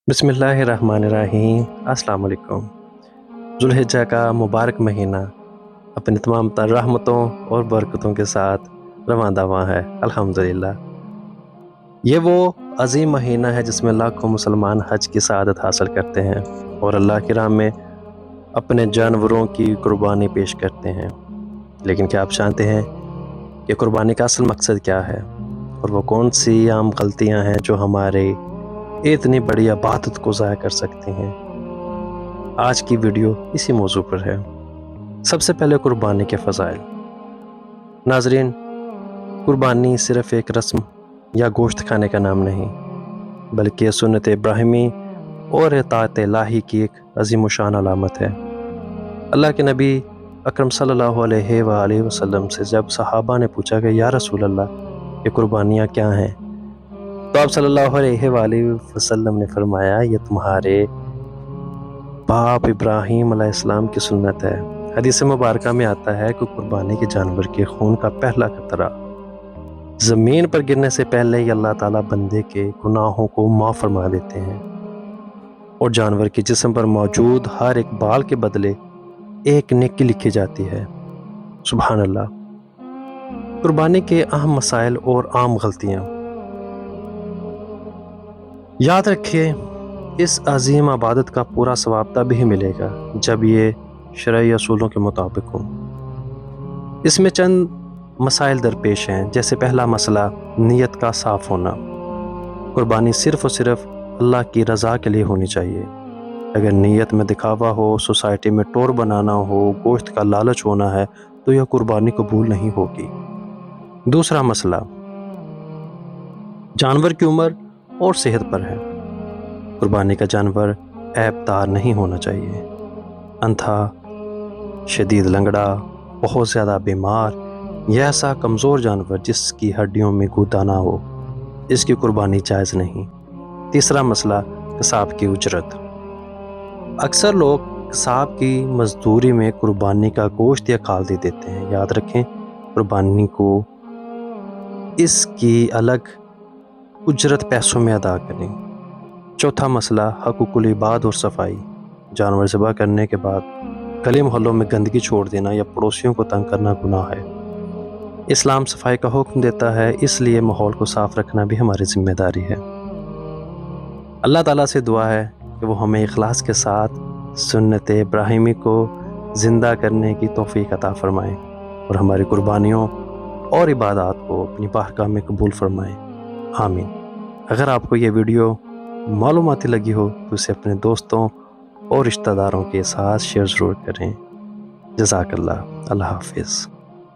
بسم اللہ الرحمن الرحیم۔ السلام علیکم۔ ذوالحجہ کا مبارک مہینہ اپنی تمام تر رحمتوں اور برکتوں کے ساتھ رواں دواں ہے الحمدللہ۔ یہ وہ عظیم مہینہ ہے جس میں لاکھوں مسلمان حج کی سعادت حاصل کرتے ہیں اور اللہ کی راہ میں اپنے جانوروں کی قربانی پیش کرتے ہیں۔ لیکن کیا آپ جانتے ہیں کہ قربانی کا اصل مقصد کیا ہے اور وہ کون سی عام غلطیاں ہیں جو ہمارے اتنی بڑی عبادت کو ضائع کر سکتی ہیں؟ آج کی ویڈیو اسی موضوع پر ہے۔ سب سے پہلے قربانی کے فضائل۔ ناظرین، قربانی صرف ایک رسم یا گوشت کھانے کا نام نہیں، بلکہ سنت ابراہیمی اور اطاعت الہی کی ایک عظیم الشان علامت ہے۔ اللہ کے نبی اکرم صلی اللہ علیہ وآلہ وسلم سے جب صحابہ نے پوچھا کہ یا رسول اللہ، یہ قربانیاں کیا ہیں، تو آپ صلی اللہ علیہ وآلہ وسلم نے فرمایا، یہ تمہارے باپ ابراہیم علیہ السلام کی سنت ہے۔ حدیث مبارکہ میں آتا ہے کہ قربانی کے جانور کے خون کا پہلا قطرہ زمین پر گرنے سے پہلے ہی اللہ تعالیٰ بندے کے گناہوں کو معاف فرما دیتے ہیں، اور جانور کے جسم پر موجود ہر ایک بال کے بدلے ایک نیکی لکھی جاتی ہے۔ سبحان اللہ۔ قربانی کے اہم مسائل اور عام غلطیاں۔ یاد رکھیے، اس عظیم عبادت کا پورا ثواب تب ہی ملے گا جب یہ شرعی اصولوں کے مطابق ہو۔ اس میں چند مسائل درپیش ہیں، جیسے پہلا مسئلہ نیت کا صاف ہونا۔ قربانی صرف اور صرف اللہ کی رضا کے لیے ہونی چاہیے۔ اگر نیت میں دکھاوا ہو، سوسائٹی میں ٹور بنانا ہو، گوشت کا لالچ ہونا ہے، تو یہ قربانی قبول نہیں ہوگی۔ دوسرا مسئلہ جانور کی عمر اور صحت پر ہے۔ قربانی کا جانور عیب دار نہیں ہونا چاہیے۔ اندھا، شدید لنگڑا، بہت زیادہ بیمار یا ایسا کمزور جانور جس کی ہڈیوں میں گودا نہ ہو، اس کی قربانی جائز نہیں۔ تیسرا مسئلہ قصاب کی اجرت۔ اکثر لوگ قصاب کی مزدوری میں قربانی کا گوشت یا کھال دے دیتے ہیں۔ یاد رکھیں، قربانی کو اس کی الگ اجرت پیسوں میں ادا کریں۔ چوتھا مسئلہ حقوق العباد اور صفائی۔ جانور ذبح کرنے کے بعد گلی محلوں میں گندگی چھوڑ دینا یا پڑوسیوں کو تنگ کرنا گناہ ہے۔ اسلام صفائی کا حکم دیتا ہے، اس لیے ماحول کو صاف رکھنا بھی ہماری ذمہ داری ہے۔ اللہ تعالیٰ سے دعا ہے کہ وہ ہمیں اخلاص کے ساتھ سنت ابراہیمی کو زندہ کرنے کی توفیق عطا فرمائیں اور ہماری قربانیوں اور عبادات کو اپنی بارگاہ میں قبول فرمائیں۔ آمین۔ اگر آپ کو یہ ویڈیو معلوماتی لگی ہو تو اسے اپنے دوستوں اور رشتہ داروں کے ساتھ شیئر ضرور کریں۔ جزاک اللہ۔ اللہ حافظ۔